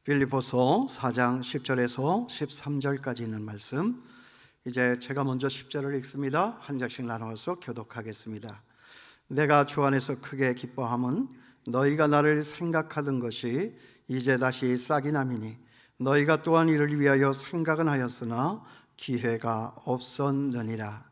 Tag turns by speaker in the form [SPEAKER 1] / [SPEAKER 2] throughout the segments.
[SPEAKER 1] 빌립보서 4장 10절에서 13절까지 있는 말씀, 이제 제가 먼저 10절을 읽습니다. 한 절씩 나누어서 교독하겠습니다. 내가 주 안에서 크게 기뻐함은 너희가 나를 생각하던 것이 이제 다시 싹이 나미니 너희가 또한 이를 위하여 생각은 하였으나 기회가 없었느니라.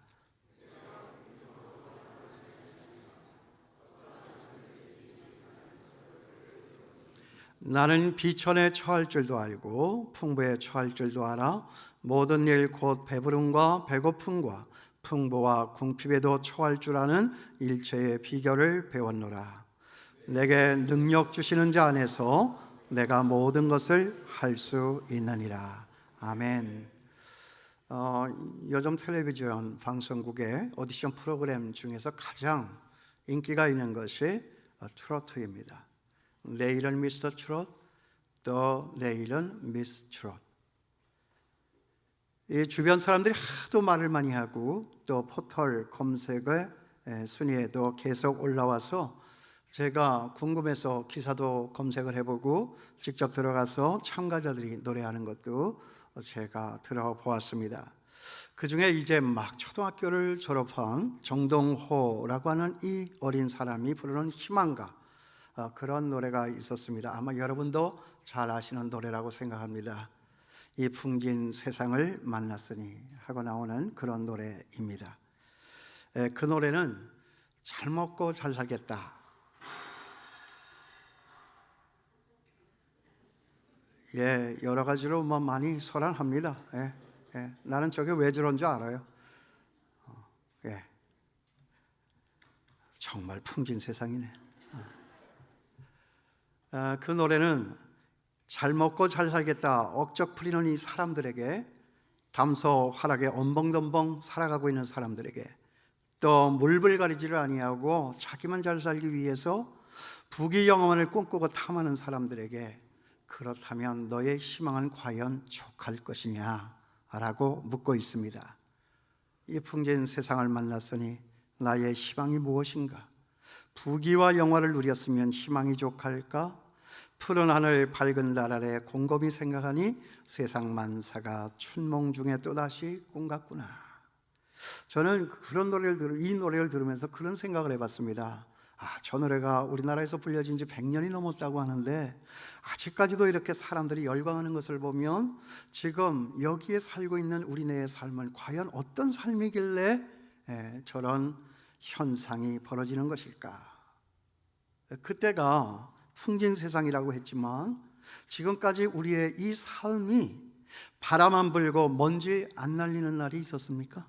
[SPEAKER 1] 나는 비천에 처할 줄도 알고 풍부에 처할 줄도 알아 모든 일 곧 배부름과 배고픔과 풍부와 궁핍에도 처할 줄 아는 일체의 비결을 배웠노라. 내게 능력 주시는 자 안에서 내가 모든 것을 할 수 있느니라. 아멘. 요즘 텔레비전 방송국의 오디션 프로그램 중에서 가장 인기가 있는 것이 트로트입니다. 내일은 미스터 트롯, 또 내일은 미스 트롯. 이 주변 사람들이 하도 말을 많이 하고 또 포털 검색의 순위에도 계속 올라와서 제가 궁금해서 기사도 검색을 해보고 직접 들어가서 참가자들이 노래하는 것도 제가 들어보았습니다. 그 중에 이제 막 초등학교를 졸업한 정동호라고 하는 이 어린 사람이 부르는 희망가, 그런 노래가 있었습니다. 아마 여러분도 잘 아시는 노래라고 생각합니다. 이 풍진 세상을 만났으니 하고 나오는 그런 노래입니다. 그 노래는 잘 먹고 잘 살겠다, 여러 가지로 많이 설안합니다. 나는 저게 왜 저런 줄 알아요. 정말 풍진 세상이네. 그 노래는 잘 먹고 잘 살겠다 억적 부리는 이 사람들에게, 담소 화락에 엄벙덤벙 살아가고 있는 사람들에게, 또 물불 가리지를 아니하고 자기만 잘 살기 위해서 부귀영화를 꿈꾸고 탐하는 사람들에게, 그렇다면 너의 희망은 과연 족할 것이냐 라고 묻고 있습니다. 이 풍진 세상을 만났으니 나의 희망이 무엇인가? 부귀와 영화를 누렸으면 희망이 족할까? 푸른 하늘 밝은 달 아래 곰곰이 생각하니 세상 만사가 춘몽 중에 또다시 꿈 같구나. 저는 그런 이 노래를 들으면서 그런 생각을 해봤습니다. 저 노래가 우리나라에서 불려진 지 100년이 넘었다고 하는데 아직까지도 이렇게 사람들이 열광하는 것을 보면 지금 여기에 살고 있는 우리네의 삶은 과연 어떤 삶이길래 저런 현상이 벌어지는 것일까? 그때가 풍진 세상이라고 했지만 지금까지 우리의 이 삶이 바람 안 불고 먼지 안 날리는 날이 있었습니까?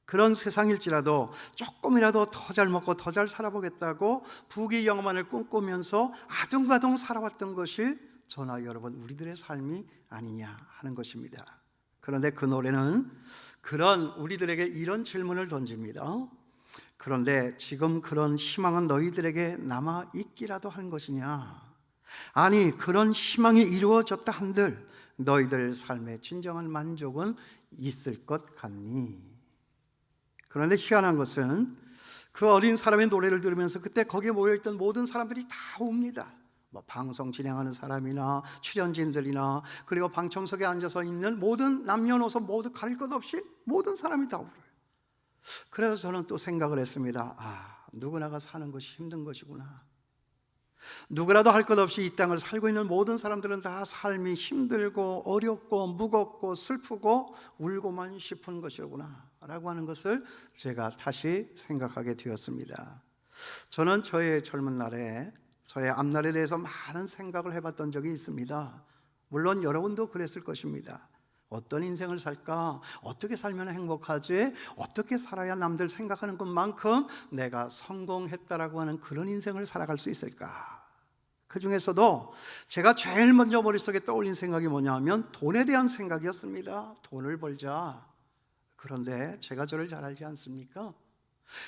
[SPEAKER 1] 그런 세상일지라도 조금이라도 더 잘 먹고 더 잘 살아보겠다고 부귀영화만을 꿈꾸면서 아둥바둥 살아왔던 것이 저나 여러분 우리들의 삶이 아니냐 하는 것입니다. 그런데 그 노래는 그런 우리들에게 이런 질문을 던집니다. 그런데 지금 그런 희망은 너희들에게 남아있기라도 한 것이냐? 아니, 그런 희망이 이루어졌다 한들 너희들 삶의 진정한 만족은 있을 것 같니? 그런데 희한한 것은 그 어린 사람의 노래를 들으면서 그때 거기에 모여있던 모든 사람들이 다 웁니다. 방송 진행하는 사람이나 출연진들이나 그리고 방청석에 앉아서 있는 모든 남녀노소 모두 가릴 것 없이 모든 사람이 다 울어요. 그래서 저는 또 생각을 했습니다. 누구나가 사는 것이 힘든 것이구나. 누구라도 할 것 없이 이 땅을 살고 있는 모든 사람들은 다 삶이 힘들고 어렵고 무겁고 슬프고 울고만 싶은 것이구나 라고 하는 것을 제가 다시 생각하게 되었습니다. 저는 저의 젊은 날에 저의 앞날에 대해서 많은 생각을 해봤던 적이 있습니다. 물론 여러분도 그랬을 것입니다. 어떤 인생을 살까? 어떻게 살면 행복하지? 어떻게 살아야 남들 생각하는 것만큼 내가 성공했다라고 하는 그런 인생을 살아갈 수 있을까? 그 중에서도 제가 제일 먼저 머릿속에 떠올린 생각이 뭐냐 하면 돈에 대한 생각이었습니다. 돈을 벌자. 그런데 제가 저를 잘 알지 않습니까?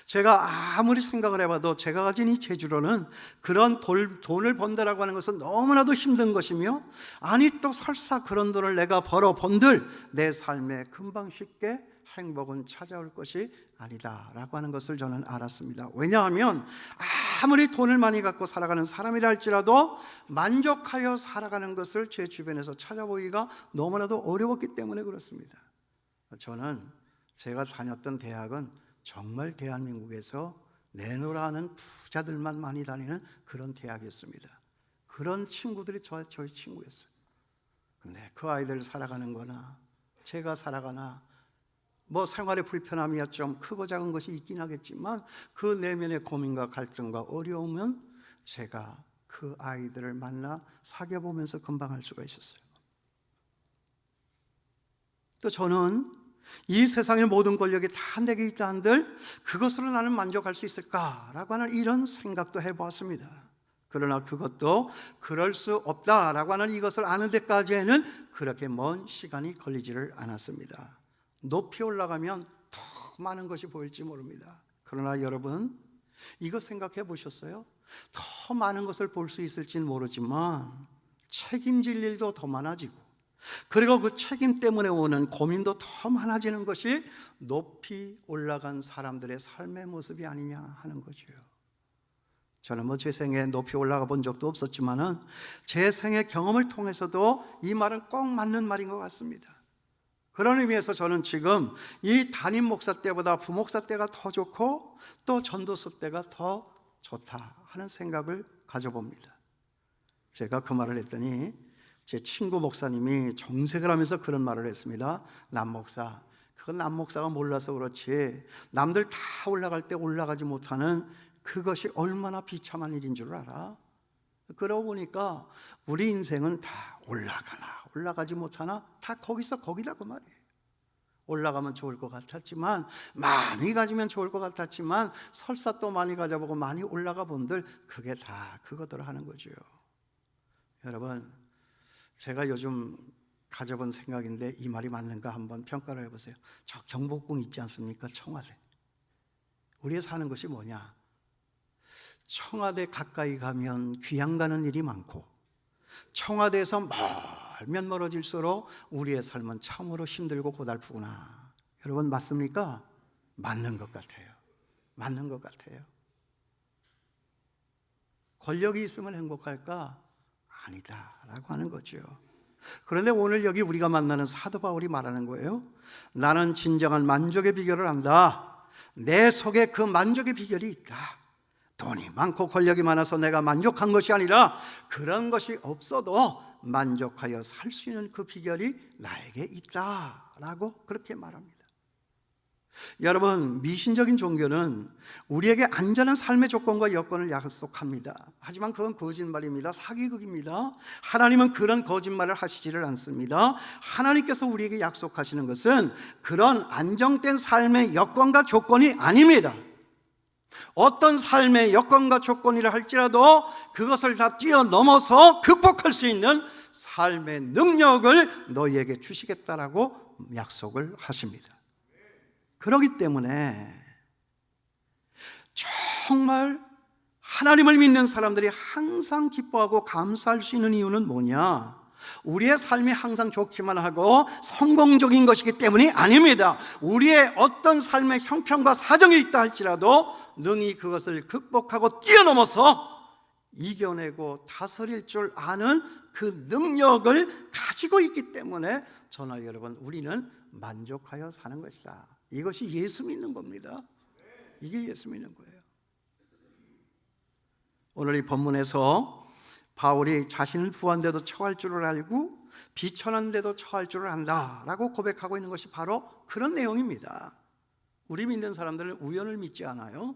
[SPEAKER 1] 제가 아무리 생각을 해봐도 제가 가진 이 재주로는 그런 돈을 번다라고 하는 것은 너무나도 힘든 것이며, 아니 또 설사 그런 돈을 내가 벌어 본들 내 삶에 금방 쉽게 행복은 찾아올 것이 아니다라고 하는 것을 저는 알았습니다. 왜냐하면 아무리 돈을 많이 갖고 살아가는 사람이라 할지라도 만족하여 살아가는 것을 제 주변에서 찾아보기가 너무나도 어려웠기 때문에 그렇습니다. 저는 제가 다녔던 대학은 정말 대한민국에서 내노라 하는 부자들만 많이 다니는 그런 대학이었습니다. 그런 친구들이 저희 친구였어요. 근데 그 아이들 살아가는 거나 제가 살아가나 뭐 생활의 불편함이야 좀 크고 작은 것이 있긴 하겠지만 그 내면의 고민과 갈등과 어려움은 제가 그 아이들을 만나 사귀어보면서 금방 할 수가 있었어요. 또 저는 이 세상의 모든 권력이 다 내게 있다 한들 그것으로 나는 만족할 수 있을까라고 하는 이런 생각도 해보았습니다. 그러나 그것도 그럴 수 없다라고 하는 이것을 아는 데까지는 그렇게 먼 시간이 걸리지를 않았습니다. 높이 올라가면 더 많은 것이 보일지 모릅니다. 그러나 여러분 이거 생각해 보셨어요? 더 많은 것을 볼 수 있을지는 모르지만 책임질 일도 더 많아지고 그리고 그 책임 때문에 오는 고민도 더 많아지는 것이 높이 올라간 사람들의 삶의 모습이 아니냐 하는 거죠. 저는 뭐 제 생에 높이 올라가 본 적도 없었지만은 제 생의 경험을 통해서도 이 말은 꼭 맞는 말인 것 같습니다. 그런 의미에서 저는 지금 이 담임 목사 때보다 부목사 때가 더 좋고 또 전도서 때가 더 좋다 하는 생각을 가져봅니다. 제가 그 말을 했더니 제 친구 목사님이 정색을 하면서 그런 말을 했습니다. 남 목사, 그건 남 목사가 몰라서 그렇지 남들 다 올라갈 때 올라가지 못하는 그것이 얼마나 비참한 일인 줄 알아? 그러고 보니까 우리 인생은 다 올라가나 올라가지 못하나 다 거기서 거기다 그 말이에요. 올라가면 좋을 것 같았지만 많이 가지면 좋을 것 같았지만 설사 또 많이 가져보고 많이 올라가 본들 그게 다 그거들 하는 거죠. 여러분 제가 요즘 가져본 생각인데 이 말이 맞는가 한번 평가를 해보세요. 저 경복궁 있지 않습니까? 청와대. 우리가 사는 것이 뭐냐? 청와대 가까이 가면 귀양 가는 일이 많고 청와대에서 멀면 멀어질수록 우리의 삶은 참으로 힘들고 고달프구나. 여러분 맞습니까? 맞는 것 같아요. 맞는 것 같아요. 권력이 있으면 행복할까? 아니다라고 하는 거죠. 그런데 오늘 여기 우리가 만나는 사도 바울이 말하는 거예요. 나는 진정한 만족의 비결을 안다. 내 속에 그 만족의 비결이 있다. 돈이 많고 권력이 많아서 내가 만족한 것이 아니라 그런 것이 없어도 만족하여 살 수 있는 그 비결이 나에게 있다라고 그렇게 말합니다. 여러분 미신적인 종교는 우리에게 안전한 삶의 조건과 여건을 약속합니다. 하지만 그건 거짓말입니다. 사기극입니다. 하나님은 그런 거짓말을 하시지를 않습니다. 하나님께서 우리에게 약속하시는 것은 그런 안정된 삶의 여건과 조건이 아닙니다. 어떤 삶의 여건과 조건이라 할지라도 그것을 다 뛰어넘어서 극복할 수 있는 삶의 능력을 너희에게 주시겠다라고 약속을 하십니다. 그렇기 때문에 정말 하나님을 믿는 사람들이 항상 기뻐하고 감사할 수 있는 이유는 뭐냐? 우리의 삶이 항상 좋기만 하고 성공적인 것이기 때문이 아닙니다. 우리의 어떤 삶의 형편과 사정이 있다 할지라도 능히 그것을 극복하고 뛰어넘어서 이겨내고 다스릴 줄 아는 그 능력을 가지고 있기 때문에 저나 여러분 우리는 만족하여 사는 것이다. 이것이 예수 믿는 겁니다. 이게 예수 믿는 거예요. 오늘 이 본문에서 바울이 자신을 부한데도 처할 줄을 알고 비천한데도 처할 줄을 안다라고 고백하고 있는 것이 바로 그런 내용입니다. 우리 믿는 사람들은 우연을 믿지 않아요.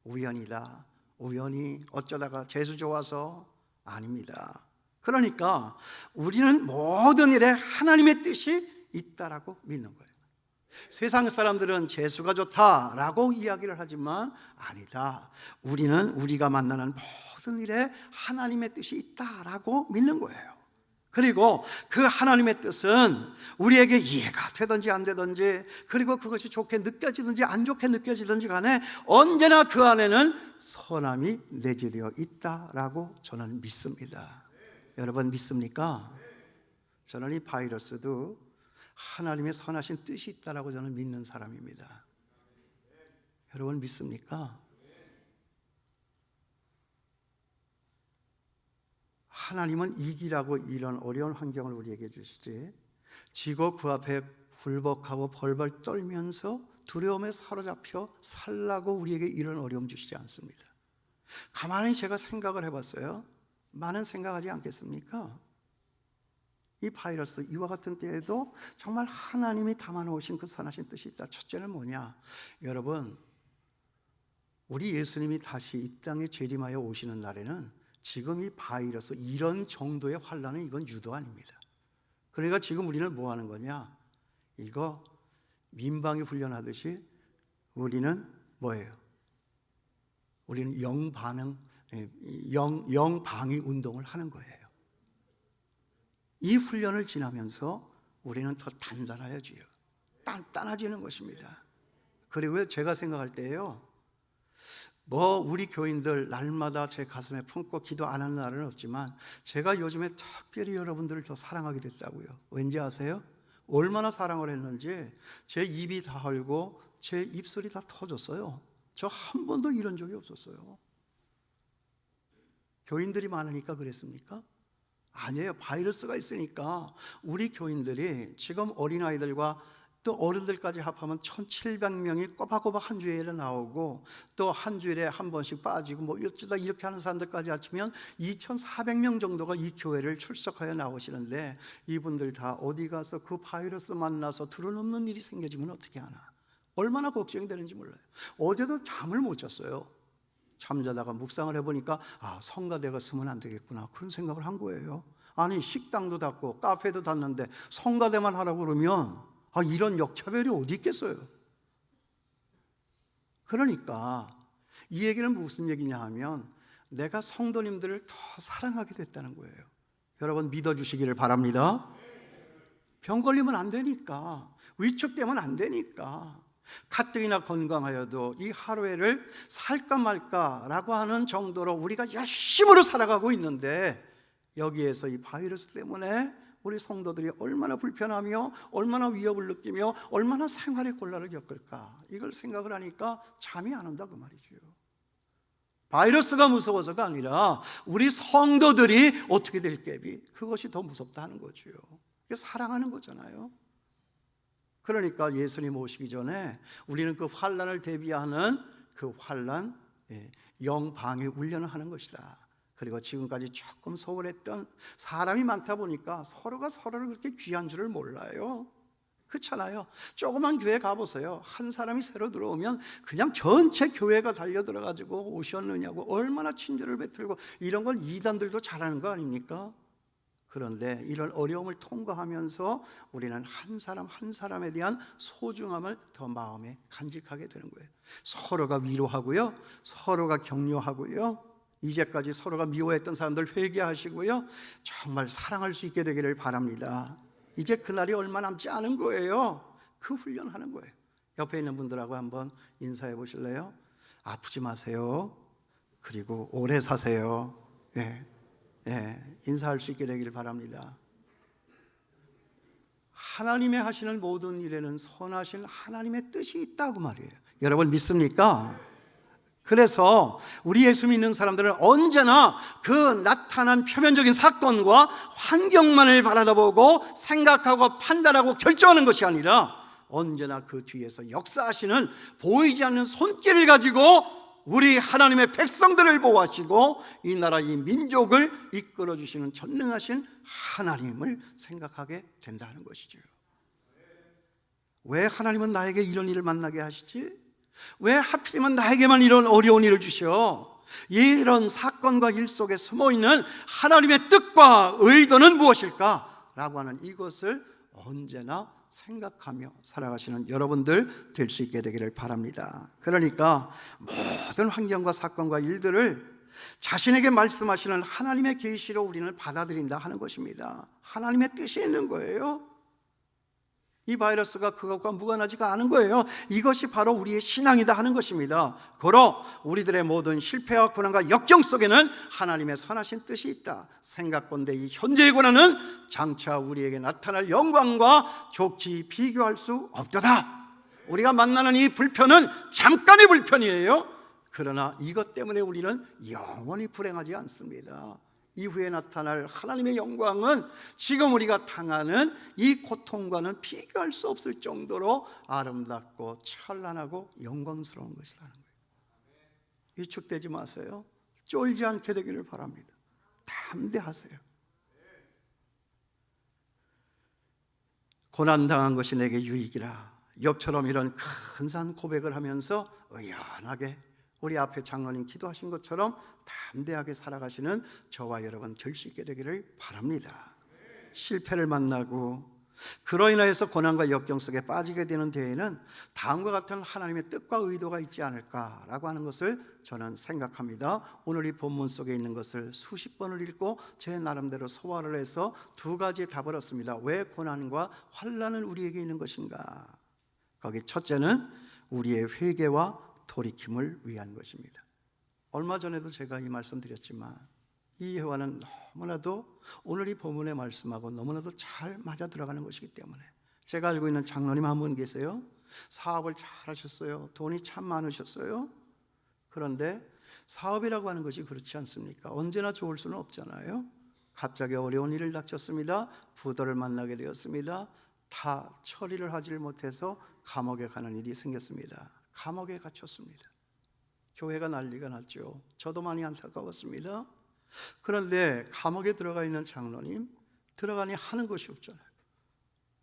[SPEAKER 1] 우연이다. 우연히 어쩌다가 재수 좋아서 아닙니다. 그러니까 우리는 모든 일에 하나님의 뜻이 있다라고 믿는 거예요. 세상 사람들은 재수가 좋다라고 이야기를 하지만 아니다. 우리는 우리가 만나는 모든 일에 하나님의 뜻이 있다라고 믿는 거예요. 그리고 그 하나님의 뜻은 우리에게 이해가 되든지 안 되든지 그리고 그것이 좋게 느껴지든지 안 좋게 느껴지든지 간에 언제나 그 안에는 선함이 내재되어 있다라고 저는 믿습니다. 여러분 믿습니까? 저는 이 바이러스도 하나님의 선하신 뜻이 있다라고 저는 믿는 사람입니다. 여러분 믿습니까? 하나님은 이기라고 이런 어려운 환경을 우리에게 주시지, 지고 그 앞에 굴복하고 벌벌 떨면서 두려움에 사로잡혀 살라고 우리에게 이런 어려움 주시지 않습니다. 가만히 제가 생각을 해봤어요. 많은 생각하지 않겠습니까? 이 바이러스, 이와 같은 때에도 정말 하나님이 담아놓으신 그 선하신 뜻이 있다. 첫째는 뭐냐? 여러분, 우리 예수님이 다시 이 땅에 재림하여 오시는 날에는 지금 이 바이러스, 이런 정도의 환란은 이건 유도 아닙니다. 그러니까 지금 우리는 뭐 하는 거냐? 이거 민방위 훈련하듯이 우리는 뭐예요? 우리는 영방위 운동을 하는 거예요. 이 훈련을 지나면서 우리는 더 단단해지요. 단단해지는 것입니다. 그리고 제가 생각할 때요, 우리 교인들 날마다 제 가슴에 품고 기도 안 하는 날은 없지만 제가 요즘에 특별히 여러분들을 더 사랑하게 됐다고요. 왠지 아세요? 얼마나 사랑을 했는지 제 입이 다 헐고 제 입술이 다 터졌어요. 저 한 번도 이런 적이 없었어요. 교인들이 많으니까 그랬습니까? 아니에요. 바이러스가 있으니까 우리 교인들이 지금 어린아이들과 또 어른들까지 합하면 1,700명이 꼬박꼬박 한 주일에 나오고, 또 한 주일에 한 번씩 빠지고 뭐 어쩌다 이렇게 하는 사람들까지 합치면 2,400명 정도가 이 교회를 출석하여 나오시는데, 이분들 다 어디 가서 그 바이러스 만나서 드러넘는 일이 생겨지면 어떻게 하나, 얼마나 걱정이 되는지 몰라요. 어제도 잠을 못 잤어요. 잠자다가 묵상을 해보니까 성가대가 쓰면 안 되겠구나, 그런 생각을 한 거예요. 아니, 식당도 닫고 카페도 닫는데 성가대만 하라고 그러면 이런 역차별이 어디 있겠어요. 그러니까 이 얘기는 무슨 얘기냐 하면, 내가 성도님들을 더 사랑하게 됐다는 거예요. 여러분 믿어주시기를 바랍니다. 병 걸리면 안 되니까, 위축되면 안 되니까, 가뜩이나 건강하여도 이 하루에를 살까 말까라고 하는 정도로 우리가 열심으로 살아가고 있는데, 여기에서 이 바이러스 때문에 우리 성도들이 얼마나 불편하며 얼마나 위협을 느끼며 얼마나 생활의 곤란을 겪을까, 이걸 생각을 하니까 잠이 안 온다 그 말이죠. 바이러스가 무서워서가 아니라 우리 성도들이 어떻게 될 깹이, 그것이 더 무섭다 하는 거죠. 이게 사랑하는 거잖아요. 그러니까 예수님 오시기 전에 우리는 그 환란을 대비하는 그 환란, 영방위 훈련을 하는 것이다. 그리고 지금까지 조금 소홀했던 사람이 많다 보니까 서로가 서로를 그렇게 귀한 줄을 몰라요. 그렇잖아요. 조그만 교회 가보세요. 한 사람이 새로 들어오면 그냥 전체 교회가 달려들어가지고 오셨느냐고 얼마나 친절을 베풀고, 이런 걸 이단들도 잘하는 거 아닙니까? 그런데 이런 어려움을 통과하면서 우리는 한 사람 한 사람에 대한 소중함을 더 마음에 간직하게 되는 거예요. 서로가 위로하고요, 서로가 격려하고요, 이제까지 서로가 미워했던 사람들 회개하시고요, 정말 사랑할 수 있게 되기를 바랍니다. 이제 그날이 얼마 남지 않은 거예요. 그 훈련하는 거예요. 옆에 있는 분들하고 한번 인사해 보실래요? 아프지 마세요. 그리고 오래 사세요. 인사할 수 있게 되기를 바랍니다. 하나님의 하시는 모든 일에는 선하신 하나님의 뜻이 있다고 말이에요. 여러분 믿습니까? 그래서 우리 예수 믿는 사람들은 언제나 그 나타난 표면적인 사건과 환경만을 바라보고 생각하고 판단하고 결정하는 것이 아니라, 언제나 그 뒤에서 역사하시는 보이지 않는 손길을 가지고 우리 하나님의 백성들을 보호하시고 이 나라 이 민족을 이끌어 주시는 전능하신 하나님을 생각하게 된다는 것이죠. 왜 하나님은 나에게 이런 일을 만나게 하시지? 왜 하필이면 나에게만 이런 어려운 일을 주셔? 이런 사건과 일 속에 숨어있는 하나님의 뜻과 의도는 무엇일까? 라고 하는 이것을 언제나 생각하며 살아가시는 여러분들 될 수 있게 되기를 바랍니다. 그러니까 모든 환경과 사건과 일들을 자신에게 말씀하시는 하나님의 계시로 우리는 받아들인다 하는 것입니다. 하나님의 뜻이 있는 거예요. 이 바이러스가 그것과 무관하지가 않은 거예요. 이것이 바로 우리의 신앙이다 하는 것입니다. 고로 우리들의 모든 실패와 고난과 역경 속에는 하나님의 선하신 뜻이 있다 생각건대 이 현재의 고난은 장차 우리에게 나타날 영광과 좋게 비교할 수 없도다. 우리가 만나는 이 불편은 잠깐의 불편이에요. 그러나 이것 때문에 우리는 영원히 불행하지 않습니다. 이후에 나타날 하나님의 영광은 지금 우리가 당하는 이 고통과는 비교할 수 없을 정도로 아름답고 찬란하고 영광스러운 것이라는 거예요. 위축되지 마세요. 쫄지 않게 되기를 바랍니다. 담대하세요. 고난당한 것이 내게 유익이라. 욥처럼 이런 큰 산 고백을 하면서 의연하게 우리 앞에 장로님 기도하신 것처럼 담대하게 살아가시는 저와 여러분 될 수 있게 되기를 바랍니다. 실패를 만나고 그로 인하여서 고난과 역경 속에 빠지게 되는 데에는 다음과 같은 하나님의 뜻과 의도가 있지 않을까라고 하는 것을 저는 생각합니다. 오늘 이 본문 속에 있는 것을 수십 번을 읽고 제 나름대로 소화를 해서 두 가지의 답을 얻습니다. 왜 고난과 환난은 우리에게 있는 것인가? 거기 첫째는 우리의 회개와 돌이킴을 위한 것입니다. 얼마 전에도 제가 이 말씀 드렸지만 이 예화는 너무나도 오늘 이 본문의 말씀하고 너무나도 잘 맞아 들어가는 것이기 때문에 제가 알고 있는 장로님 한 분 계세요. 사업을 잘 하셨어요. 돈이 참 많으셨어요. 그런데 사업이라고 하는 것이 그렇지 않습니까? 언제나 좋을 수는 없잖아요. 갑자기 어려운 일을 닥쳤습니다. 부도를 만나게 되었습니다. 다 처리를 하지를 못해서 감옥에 가는 일이 생겼습니다. 감옥에 갇혔습니다. 교회가 난리가 났죠. 저도 많이 안타까웠습니다. 그런데 감옥에 들어가 있는 장로님 들어가니 하는 것이 없잖아요.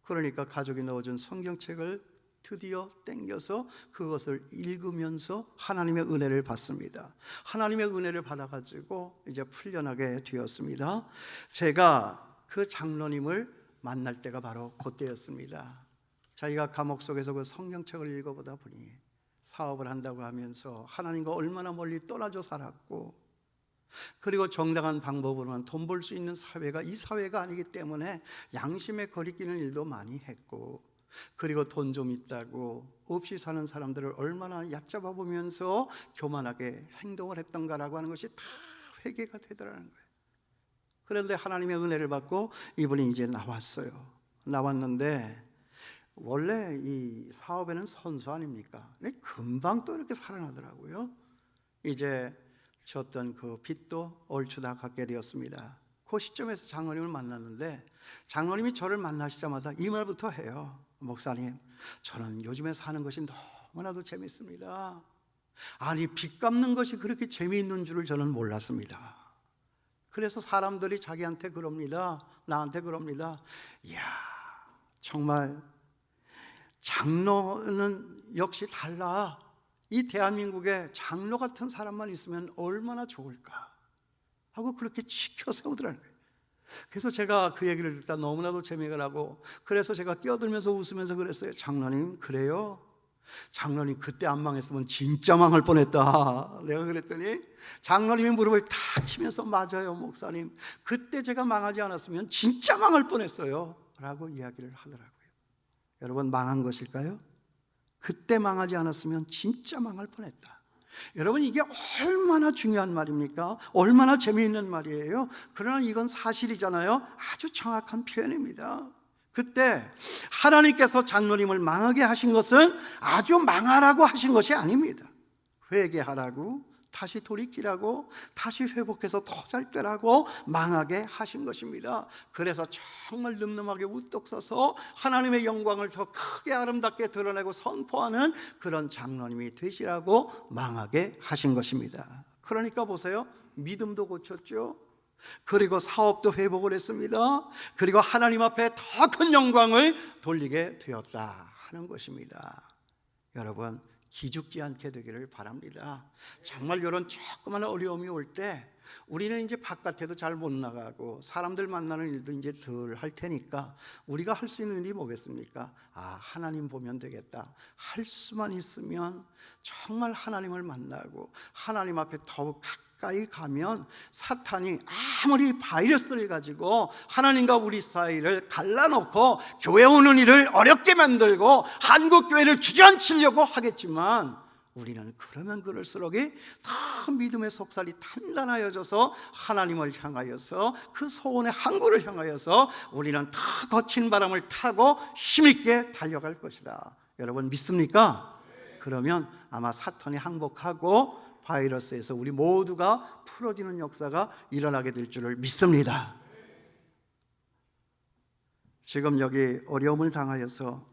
[SPEAKER 1] 그러니까 가족이 넣어준 성경책을 드디어 땡겨서 그것을 읽으면서 하나님의 은혜를 받습니다. 하나님의 은혜를 받아가지고 이제 풀려나게 되었습니다. 제가 그 장로님을 만날 때가 바로 그때였습니다. 자기가 감옥 속에서 그 성경책을 읽어보다 보니 사업을 한다고 하면서 하나님과 얼마나 멀리 떠나져 살았고, 그리고 정당한 방법으로만 돈 벌 수 있는 사회가 이 사회가 아니기 때문에 양심에 거리끼는 일도 많이 했고, 그리고 돈 좀 있다고 없이 사는 사람들을 얼마나 얕잡아 보면서 교만하게 행동을 했던가라고 하는 것이 다 회개가 되더라는 거예요. 그런데 하나님의 은혜를 받고 이분이 이제 나왔는데 원래 이 사업에는 선수 아닙니까? 금방 또 이렇게 살아나더라고요. 이제 졌던 그 빚도 얼추 다 갚게 되었습니다. 그 시점에서 장로님을 만났는데 장로님이 저를 만나시자마자 이 말부터 해요. 목사님, 저는 요즘에 사는 것이 너무나도 재밌습니다. 아니, 빚 갚는 것이 그렇게 재미있는 줄을 저는 몰랐습니다. 그래서 사람들이 자기한테 그럽니다. 나한테 그럽니다. 이야, 정말 장로는 역시 달라. 이 대한민국에 장로 같은 사람만 있으면 얼마나 좋을까 하고 그렇게 지켜 세우더라고요. 그래서 제가 그 얘기를 듣다 너무나도 재미가 나고, 그래서 제가 끼어들면서 웃으면서 그랬어요. 장로님, 그래요? 장로님 그때 안 망했으면 진짜 망할 뻔했다. 내가 그랬더니 장로님이 무릎을 탁 치면서 맞아요 목사님, 그때 제가 망하지 않았으면 진짜 망할 뻔했어요 라고 이야기를 하더라고요. 여러분, 망한 것일까요? 그때 망하지 않았으면 진짜 망할 뻔했다. 여러분, 이게 얼마나 중요한 말입니까? 얼마나 재미있는 말이에요. 그러나 이건 사실이잖아요. 아주 정확한 표현입니다. 그때 하나님께서 장로님을 망하게 하신 것은 아주 망하라고 하신 것이 아닙니다. 회개하라고, 다시 돌이키라고, 다시 회복해서 더 잘 되라고 망하게 하신 것입니다. 그래서 정말 늠름하게 우뚝 서서 하나님의 영광을 더 크게 아름답게 드러내고 선포하는 그런 장로님이 되시라고 망하게 하신 것입니다. 그러니까 보세요, 믿음도 고쳤죠. 그리고 사업도 회복을 했습니다. 그리고 하나님 앞에 더 큰 영광을 돌리게 되었다 하는 것입니다. 여러분, 기죽지 않게 되기를 바랍니다. 정말 이런 조그마한 어려움이 올 때 우리는 이제 바깥에도 잘 못 나가고 사람들 만나는 일도 이제 덜 할 테니까 우리가 할 수 있는 일이 뭐겠습니까? 하나님 보면 되겠다. 할 수만 있으면 정말 하나님을 만나고 하나님 앞에 더욱 가까이 가면 사탄이 아무리 바이러스를 가지고 하나님과 우리 사이를 갈라놓고 교회 오는 일을 어렵게 만들고 한국교회를 주저앉히려고 하겠지만, 우리는 그러면 그럴수록 더 믿음의 속살이 단단하여져서 하나님을 향하여서 그 소원의 항구를 향하여서 우리는 더 거친 바람을 타고 힘있게 달려갈 것이다. 여러분 믿습니까? 그러면 아마 사탄이 항복하고 바이러스에서 우리 모두가 풀어지는 역사가 일어나게 될 줄을 믿습니다. 지금 여기 어려움을 당하여서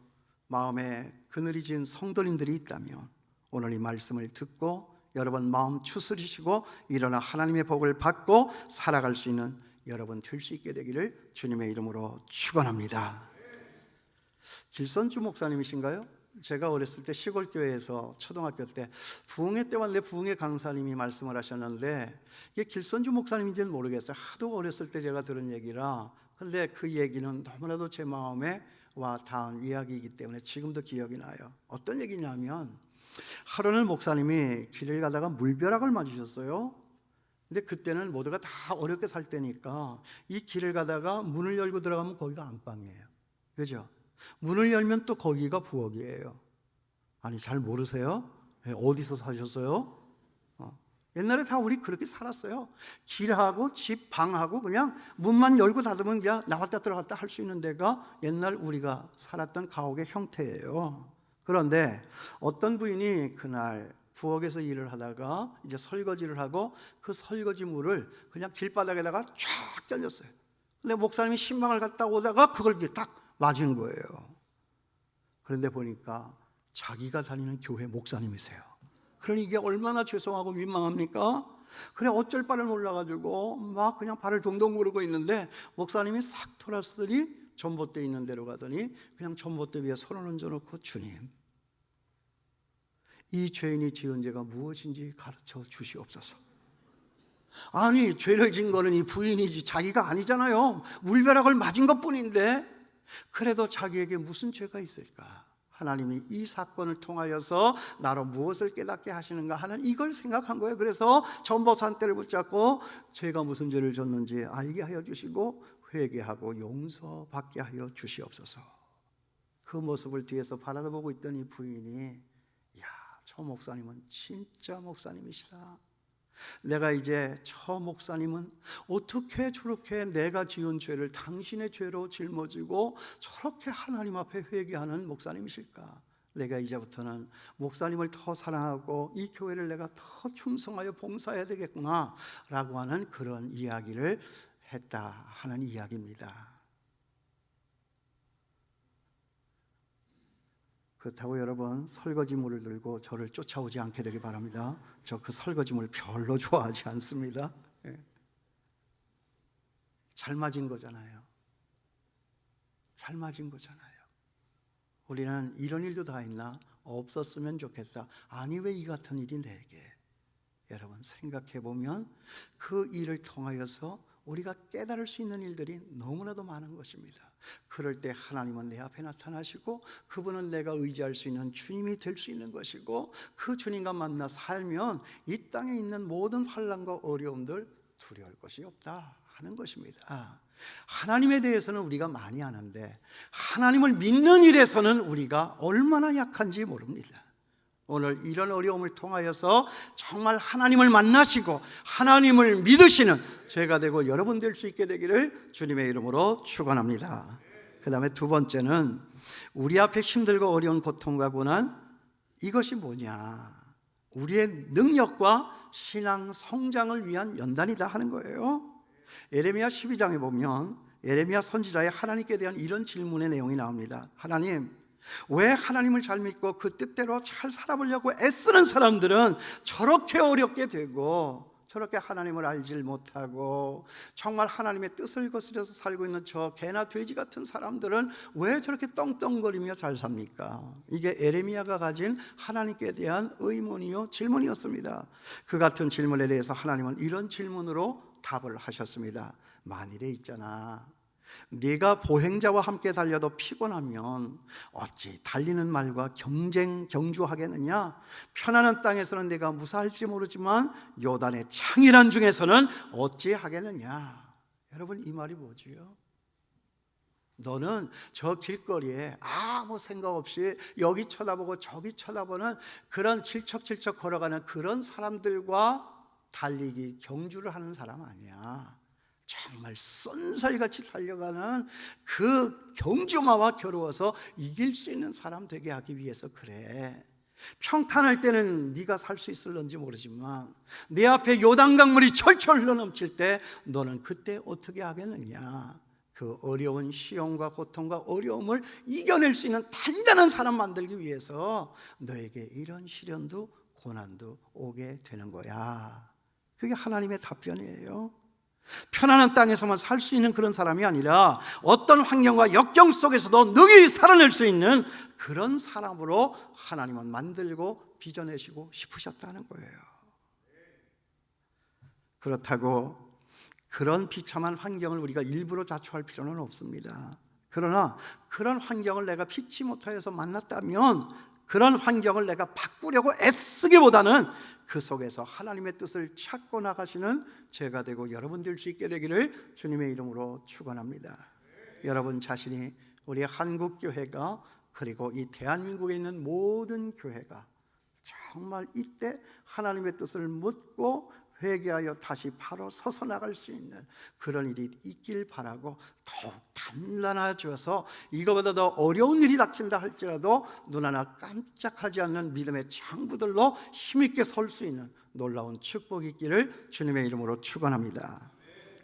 [SPEAKER 1] 마음에 그늘이 진 성도님들이 있다면 오늘 이 말씀을 듣고 여러분 마음 추스리시고 일어나 하나님의 복을 받고 살아갈 수 있는 여러분 될 수 있게 되기를 주님의 이름으로 축원합니다. 길선주 목사님이신가요? 제가 어렸을 때 시골교회에서 초등학교 때 부흥회 때 왔는데 부흥회 강사님이 말씀을 하셨는데, 이게 길선주 목사님인지는 모르겠어요. 하도 어렸을 때 제가 들은 얘기라. 근데 그 얘기는 너무나도 제 마음에 와 닿은 이야기이기 때문에 지금도 기억이 나요. 어떤 얘기냐면, 하루는 목사님이 길을 가다가 물벼락을 맞으셨어요. 근데 그때는 모두가 다 어렵게 살 때니까 이 길을 가다가 문을 열고 들어가면 거기가 안방이에요. 그죠? 문을 열면 또 거기가 부엌이에요. 아니 잘 모르세요? 어디서 사셨어요? 옛날에 다 우리 그렇게 살았어요. 길하고 집, 방하고 그냥 문만 열고 닫으면 그냥 나왔다 들어갔다 할 수 있는 데가 옛날 우리가 살았던 가옥의 형태예요. 그런데 어떤 부인이 그날 부엌에서 일을 하다가 이제 설거지를 하고 그 설거지물을 그냥 길바닥에다가 쫙 던졌어요. 근데 목사님이 신방을 갔다 오다가 그걸 딱 맞은 거예요. 그런데 보니까 자기가 다니는 교회 목사님이세요. 그러니 이게 얼마나 죄송하고 민망합니까? 그래 어쩔 바를 몰라가지고 막 그냥 발을 동동 구르고 있는데 목사님이 싹 돌아서더니 전봇대 있는 데로 가더니 그냥 전봇대 위에 손을 얹어놓고, 주님, 이 죄인이 지은 죄가 무엇인지 가르쳐 주시옵소서. 아니 죄를 진 거는 이 부인이지 자기가 아니잖아요. 물벼락을 맞은 것뿐인데 그래도 자기에게 무슨 죄가 있을까? 하나님이 이 사건을 통하여서 나로 무엇을 깨닫게 하시는가 하는 이걸 생각한 거예요. 그래서 전봇대를 붙잡고 죄가 무슨 죄를 졌는지 알게 하여 주시고 회개하고 용서받게 하여 주시옵소서. 그 모습을 뒤에서 바라보고 있던 이 부인이, 야, 저 목사님은 진짜 목사님이시다. 내가 이제 저 목사님은 어떻게 저렇게 내가 지은 죄를 당신의 죄로 짊어지고 저렇게 하나님 앞에 회개하는 목사님이실까? 내가 이제부터는 목사님을 더 사랑하고 이 교회를 내가 더 충성하여 봉사해야 되겠구나 라고 하는 그런 이야기를 했다 하는 이야기입니다. 그렇다고 여러분 설거지물을 들고 저를 쫓아오지 않게 되길 바랍니다. 저 그 설거지물 별로 좋아하지 않습니다. 잘 맞은 거잖아요. 잘 맞은 거잖아요. 우리는 이런 일도 다 있나? 없었으면 좋겠다. 아니 왜 이 같은 일이 내게? 여러분 생각해 보면 그 일을 통하여서 우리가 깨달을 수 있는 일들이 너무나도 많은 것입니다. 그럴 때 하나님은 내 앞에 나타나시고 그분은 내가 의지할 수 있는 주님이 될 수 있는 것이고, 그 주님과 만나 살면 이 땅에 있는 모든 환난과 어려움들 두려울 것이 없다 하는 것입니다. 하나님에 대해서는 우리가 많이 아는데 하나님을 믿는 일에서는 우리가 얼마나 약한지 모릅니다. 오늘 이런 어려움을 통하여서 정말 하나님을 만나시고 하나님을 믿으시는 제가 되고 여러분 될 수 있게 되기를 주님의 이름으로 축원합니다. 그 다음에 두 번째는 우리 앞에 힘들고 어려운 고통과 고난, 이것이 뭐냐? 우리의 능력과 신앙 성장을 위한 연단이다 하는 거예요. 예레미야 12장에 보면 예레미야 선지자의 하나님께 대한 이런 질문의 내용이 나옵니다. 하나님, 왜 하나님을 잘 믿고 그 뜻대로 잘 살아보려고 애쓰는 사람들은 저렇게 어렵게 되고 저렇게 하나님을 알질 못하고 정말 하나님의 뜻을 거스려서 살고 있는 저 개나 돼지 같은 사람들은 왜 저렇게 떵떵거리며 잘 삽니까? 이게 예레미야가 가진 하나님께 대한 의문이요 질문이었습니다. 그 같은 질문에 대해서 하나님은 이런 질문으로 답을 하셨습니다. 만일에 있잖아, 네가 보행자와 함께 달려도 피곤하면 어찌 달리는 말과 경주하겠느냐? 편안한 땅에서는 네가 무사할지 모르지만 요단의 창이란 중에서는 어찌 하겠느냐? 여러분, 이 말이 뭐지요? 너는 저 길거리에 아무 생각 없이 여기 쳐다보고 저기 쳐다보는 그런 질척질척 걸어가는 그런 사람들과 달리기 경주를 하는 사람 아니야. 정말 쏜살같이 달려가는 그 경주마와 겨루어서 이길 수 있는 사람 되게 하기 위해서 그래. 평탄할 때는 네가 살 수 있을런지 모르지만 내 앞에 요단강물이 철철 흘러넘칠 때 너는 그때 어떻게 하겠느냐? 그 어려운 시험과 고통과 어려움을 이겨낼 수 있는 단단한 사람 만들기 위해서 너에게 이런 시련도 고난도 오게 되는 거야. 그게 하나님의 답변이에요. 편안한 땅에서만 살 수 있는 그런 사람이 아니라 어떤 환경과 역경 속에서도 능히 살아낼 수 있는 그런 사람으로 하나님은 만들고 빚어내시고 싶으셨다는 거예요. 그렇다고 그런 비참한 환경을 우리가 일부러 자초할 필요는 없습니다. 그러나 그런 환경을 내가 피치 못하여서 만났다면 그런 환경을 내가 바꾸려고 애쓰기보다는 그 속에서 하나님의 뜻을 찾고 나가시는 제가 되고 여러분 될 수 있게 되기를 주님의 이름으로 축원합니다. 여러분 자신이 우리 한국교회가 그리고 이 대한민국에 있는 모든 교회가 정말 이때 하나님의 뜻을 묻고 회개하여 다시 바로 서서 나갈 수 있는 그런 일이 있길 바라고 더욱 단단해져서 이거보다 더 어려운 일이 닥친다 할지라도 눈 하나 깜짝하지 않는 믿음의 창부들로 힘있게 설 수 있는 놀라운 축복이 있기를 주님의 이름으로 축원합니다.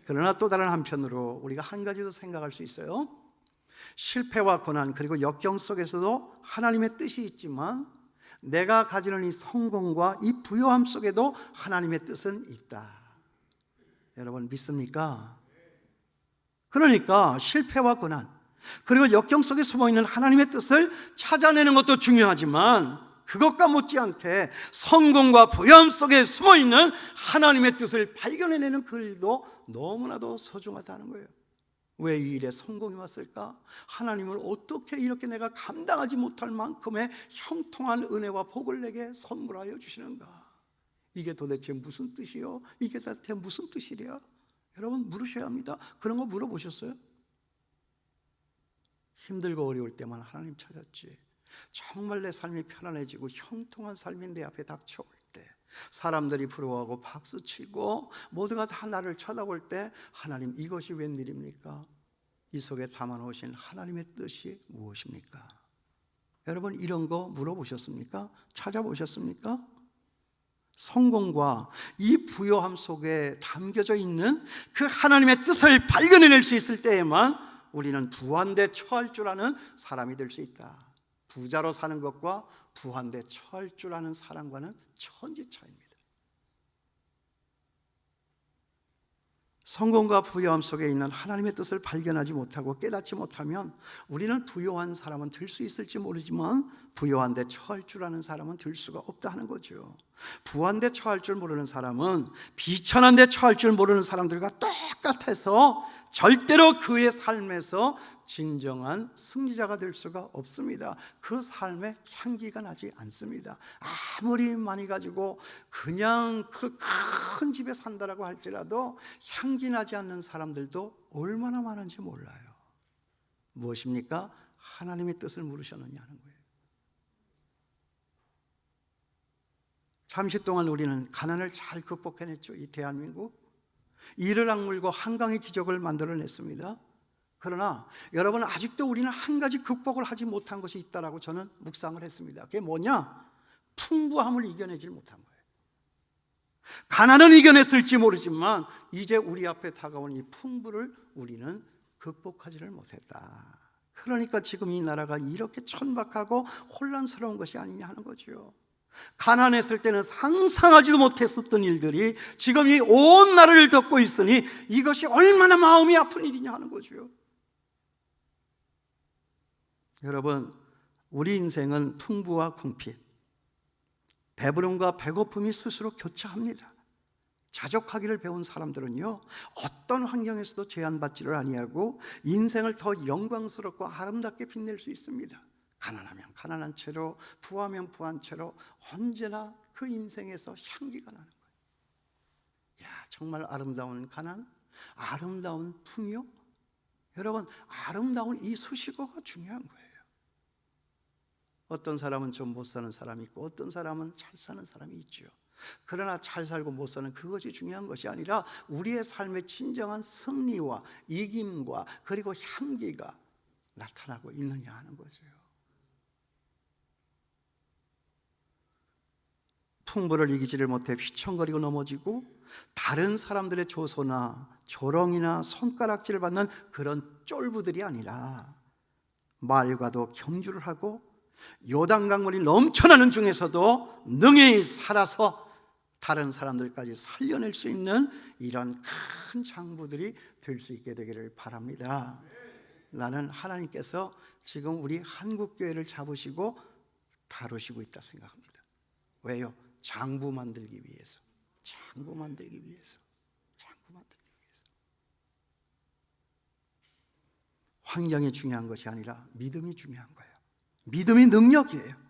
[SPEAKER 1] 그러나 또 다른 한편으로 우리가 한 가지 더 생각할 수 있어요. 실패와 고난 그리고 역경 속에서도 하나님의 뜻이 있지만 내가 가지는 이 성공과 이 부요함 속에도 하나님의 뜻은 있다. 여러분 믿습니까? 그러니까 실패와 고난 그리고 역경 속에 숨어있는 하나님의 뜻을 찾아내는 것도 중요하지만 그것과 못지않게 성공과 부요함 속에 숨어있는 하나님의 뜻을 발견해내는 그 일도 너무나도 소중하다는 거예요. 왜 이 일에 성공이 왔을까? 하나님을 어떻게 이렇게 내가 감당하지 못할 만큼의 형통한 은혜와 복을 내게 선물하여 주시는가? 이게 도대체 무슨 뜻이요? 이게 도대체 무슨 뜻이랴? 여러분 물으셔야 합니다. 그런 거 물어보셨어요? 힘들고 어려울 때만 하나님 찾았지 정말 내 삶이 편안해지고 형통한 삶이 내 앞에 닥쳐올 때 사람들이 부러워하고 박수치고 모두가 다 나를 쳐다볼 때 하나님 이것이 웬일입니까? 이 속에 담아놓으신 하나님의 뜻이 무엇입니까? 여러분 이런 거 물어보셨습니까? 찾아보셨습니까? 성공과 이 부요함 속에 담겨져 있는 그 하나님의 뜻을 발견해낼 수 있을 때에만 우리는 부한데 처할 줄 아는 사람이 될 수 있다. 부자로 사는 것과 부한데 처할 줄 아는 사람과는 천지 차이입니다. 성공과 부요함 속에 있는 하나님의 뜻을 발견하지 못하고 깨닫지 못하면 우리는 부요한 사람은 될 수 있을지 모르지만 부요한데 처할 줄 아는 사람은 될 수가 없다 하는 거죠. 부한데 처할 줄 모르는 사람은 비천한데 처할 줄 모르는 사람들과 똑같아서 절대로 그의 삶에서 진정한 승리자가 될 수가 없습니다. 그 삶에 향기가 나지 않습니다. 아무리 많이 가지고 그냥 그 큰 집에 산다라고 할지라도 향기 나지 않는 사람들도 얼마나 많은지 몰라요. 무엇입니까? 하나님의 뜻을 물으셨느냐는 거예요. 잠시 동안 우리는 가난을 잘 극복해냈죠. 이 대한민국 이를 악물고 한강의 기적을 만들어냈습니다. 그러나 여러분 아직도 우리는 한 가지 극복을 하지 못한 것이 있다라고 저는 묵상을 했습니다. 그게 뭐냐? 풍부함을 이겨내질 못한 거예요. 가난은 이겨냈을지 모르지만 이제 우리 앞에 다가온 이 풍부를 우리는 극복하지를 못했다. 그러니까 지금 이 나라가 이렇게 천박하고 혼란스러운 것이 아니냐 하는 거죠. 가난했을 때는 상상하지도 못했었던 일들이 지금 이 온 나라를 덮고 있으니 이것이 얼마나 마음이 아픈 일이냐 하는 거죠. 여러분 우리 인생은 풍부와 궁핍 배부름과 배고픔이 스스로 교차합니다. 자족하기를 배운 사람들은요, 어떤 환경에서도 제한받지를 아니하고 인생을 더 영광스럽고 아름답게 빛낼 수 있습니다. 가난하면 가난한 채로, 부하면 부한 채로 언제나 그 인생에서 향기가 나는 거예요. 야, 정말 아름다운 가난, 아름다운 풍요. 여러분, 아름다운 이 수식어가 중요한 거예요. 어떤 사람은 좀 못 사는 사람이 있고 어떤 사람은 잘 사는 사람이 있죠. 그러나 잘 살고 못 사는 그것이 중요한 것이 아니라 우리의 삶의 진정한 승리와 이김과 그리고 향기가 나타나고 있느냐 하는 거죠. 풍부를 이기지를 못해 휘청거리고 넘어지고 다른 사람들의 조소나 조롱이나 손가락질을 받는 그런 쫄부들이 아니라 말과도 경주를 하고 요단강물이 넘쳐나는 중에서도 능히 살아서 다른 사람들까지 살려낼 수 있는 이런 큰 장부들이 될 수 있게 되기를 바랍니다. 나는 하나님께서 지금 우리 한국교회를 잡으시고 다루시고 있다 생각합니다. 왜요? 장부 만들기 위해서. 장부 만들기 위해서. 장부 만들기 위해서. 환경이 중요한 것이 아니라 믿음이 중요한 거예요. 믿음이 능력이에요.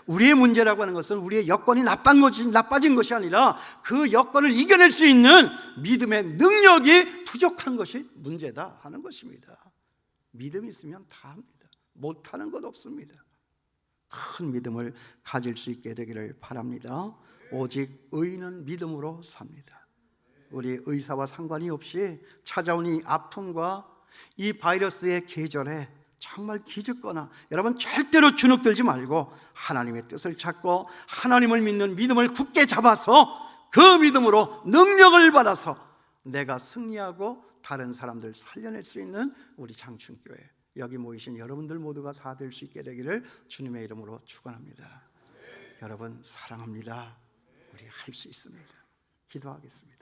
[SPEAKER 1] 우리의 문제라고 하는 것은 우리의 여건이 나빠진 것이 아니라 그 여건을 이겨낼 수 있는 믿음의 능력이 부족한 것이 문제다 하는 것입니다. 믿음이 있으면 다 합니다. 못하는 것 없습니다. 큰 믿음을 가질 수 있게 되기를 바랍니다. 오직 의인은 믿음으로 삽니다. 우리 의사와 상관이 없이 찾아온 이 아픔과 이 바이러스의 계절에 정말 기죽거나 여러분 절대로 주눅들지 말고 하나님의 뜻을 찾고 하나님을 믿는 믿음을 굳게 잡아서 그 믿음으로 능력을 받아서 내가 승리하고 다른 사람들 살려낼 수 있는 우리 장춘교회, 여기 모이신 여러분들 모두가 다 될 수 있게 되기를 주님의 이름으로 축원합니다. 여러분 사랑합니다. 우리 할 수 있습니다. 기도하겠습니다.